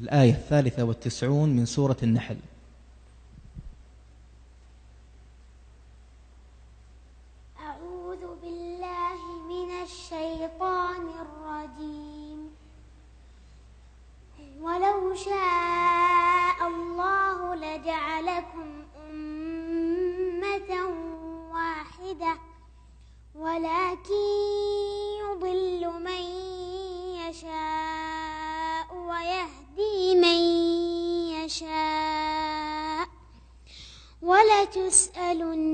الآية 93 من سورة النحل. أعوذ بالله من الشيطان الرجيم. ولو شاء الله لجعلكم أمة واحدة ولكن يضل من يشاء ويهدي من يشاء ولتسألن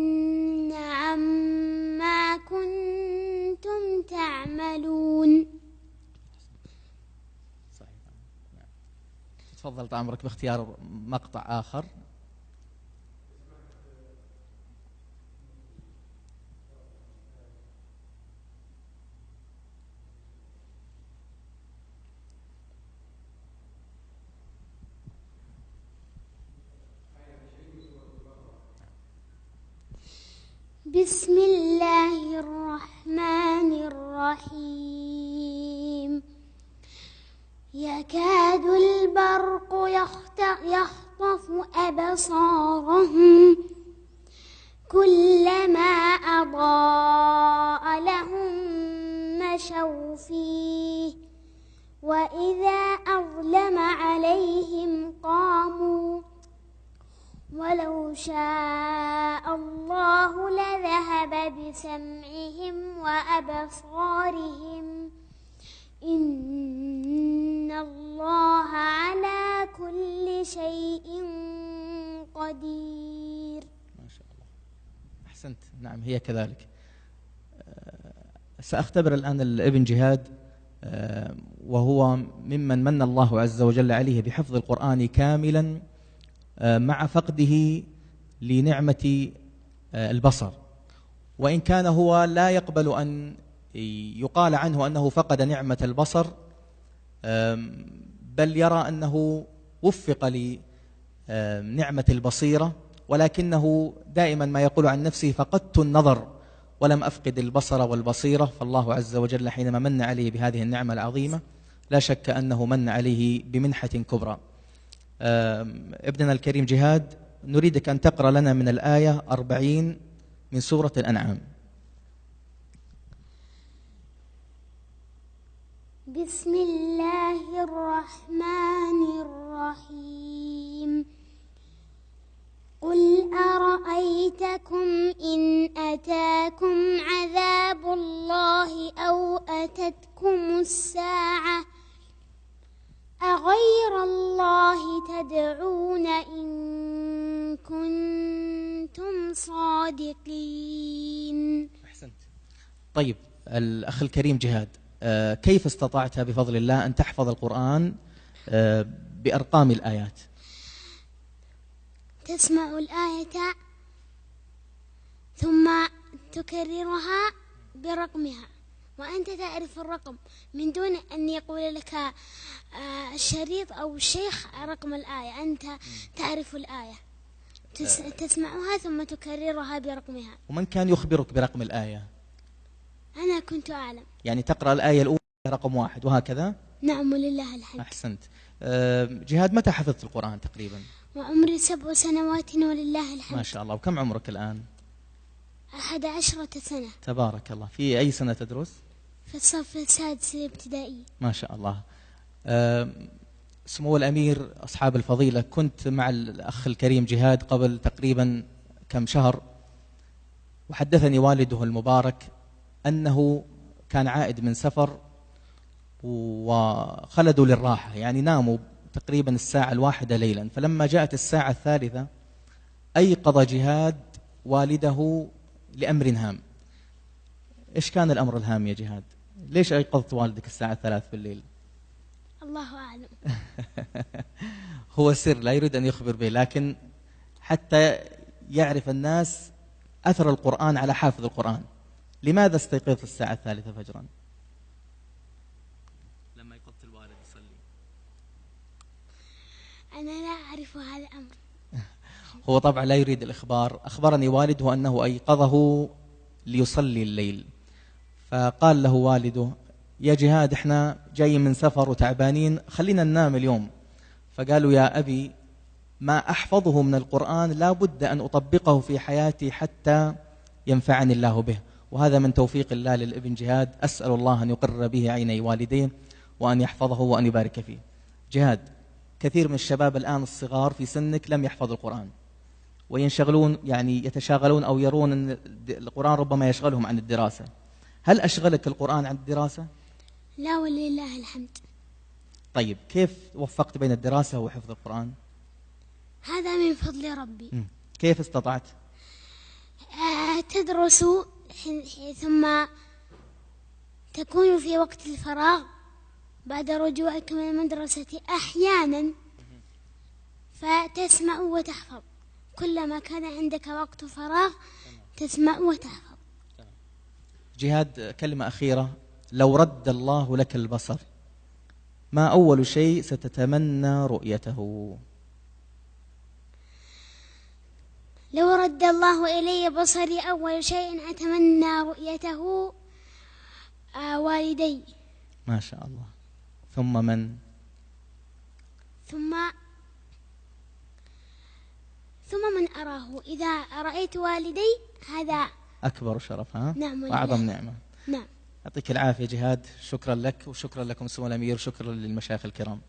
عما كنتم تعملون. تفضل عمرك باختيار مقطع آخر. بسم الله الرحمن الرحيم. يكاد البرق يخطف أبصارهم كلما أضاء لهم مشوا فيه وإذا أظلم عليهم قاموا ولو شاء الله لذهب بسمعهم وأبصارهم إن الله على كل شيء قدير. ما شاء الله، أحسنت. نعم هي كذلك. سأختبر الآن الابن جهاد، وهو ممن من الله عز وجل عليه بحفظ القرآن كاملا مع فقده لنعمة البصر، وإن كان هو لا يقبل أن يقال عنه أنه فقد نعمة البصر، بل يرى أنه وفق لنعمة البصيرة، ولكنه دائما ما يقول عن نفسه فقدت النظر ولم أفقد البصر والبصيرة. فالله عز وجل حينما من عليه بهذه النعمة العظيمة لا شك أنه من عليه بمنحة كبرى. ابننا الكريم جهاد، نريدك أن تقرأ لنا من الآية 40 من سورة الأنعام. بسم الله الرحمن الرحيم. قل أرأيتكم إن أتاكم عذاب الله أو أتتكم الساعة أغير الله تدعون إن كنتم صادقين. أحسنت. طيب الأخ الكريم جهاد، كيف استطعت بفضل الله أن تحفظ القرآن بأرقام الآيات؟ تسمع الآية ثم تكررها برقمها وأنت تعرف الرقم من دون أن يقول لك الشريط أو الشيخ رقم الآية، أنت تعرف الآية تسمعها ثم تكررها برقمها. ومن كان يخبرك برقم الآية؟ أنا كنت أعلم. يعني تقرأ الآية الأولى رقم 1 وهكذا؟ نعم ولله الحمد. أحسنت. جهاد، متى حفظت القرآن تقريبا؟ وعمري 7 سنوات ولله الحمد. ما شاء الله. وكم عمرك الآن؟ 11 سنة. تبارك الله. في أي سنة تدرس؟ في الصف السادس الابتدائي. ما شاء الله. سمو الأمير، أصحاب الفضيلة، كنت مع الأخ الكريم جهاد قبل تقريبا كم شهر، وحدثني والده المبارك أنه كان عائد من سفر وخلدوا للراحة، يعني ناموا تقريبا الساعة 1 ليلا، فلما جاءت الساعة 3 أيقظ جهاد والده لأمر هام. إيش كان الأمر الهام يا جهاد؟ ليش أيقظت والدك الساعة 3 بالليل؟ الله أعلم. هو سر لا يريد أن يخبر به، لكن حتى يعرف الناس أثر القرآن على حافظ القرآن. لماذا استيقظت الساعة 3 فجرا لما يقظت الوالد يصلي؟ أنا لا أعرف هذا الأمر. هو طبعا لا يريد الإخبار. أخبرني والده أنه أيقظه ليصلي الليل، فقال له والده: يا جهاد، احنا جايين من سفر وتعبانين، خلينا ننام اليوم. فقالوا يا أبي ما أحفظه من القرآن لا بد أن أطبقه في حياتي حتى ينفعني الله به. وهذا من توفيق الله للابن جهاد، أسأل الله أن يقر به عيني والديه وأن يحفظه وأن يبارك فيه. جهاد، كثير من الشباب الآن الصغار في سنك لم يحفظوا القرآن، وينشغلون يعني يتشاغلون أو يرون أن القرآن ربما يشغلهم عن الدراسة. هل أشغلك القرآن عن الدراسة؟ لا ولله الحمد. طيب كيف وفقت بين الدراسة وحفظ القرآن؟ هذا من فضل ربي. كيف استطعت؟ تدرس ثم تكون في وقت الفراغ بعد رجوعك من المدرسة أحيانا فتسمع وتحفظ، كلما كان عندك وقت فراغ تسمع وتحفظ. جهاد، كلمة أخيرة، لو رد الله لك البصر ما أول شيء ستتمنى رؤيته؟ لو رد الله إلي بصري أول شيء أتمنى رؤيته والدي. ما شاء الله. ثم من؟ ثم من أراه. إذا رأيت والدي هذا أكبر شرف، ها؟ نعم وأعظم نعمة. نعم. يعطيك العافية جهاد، شكرا لك وشكرا لكم سمو الأمير وشكرا للمشايخ الكرام.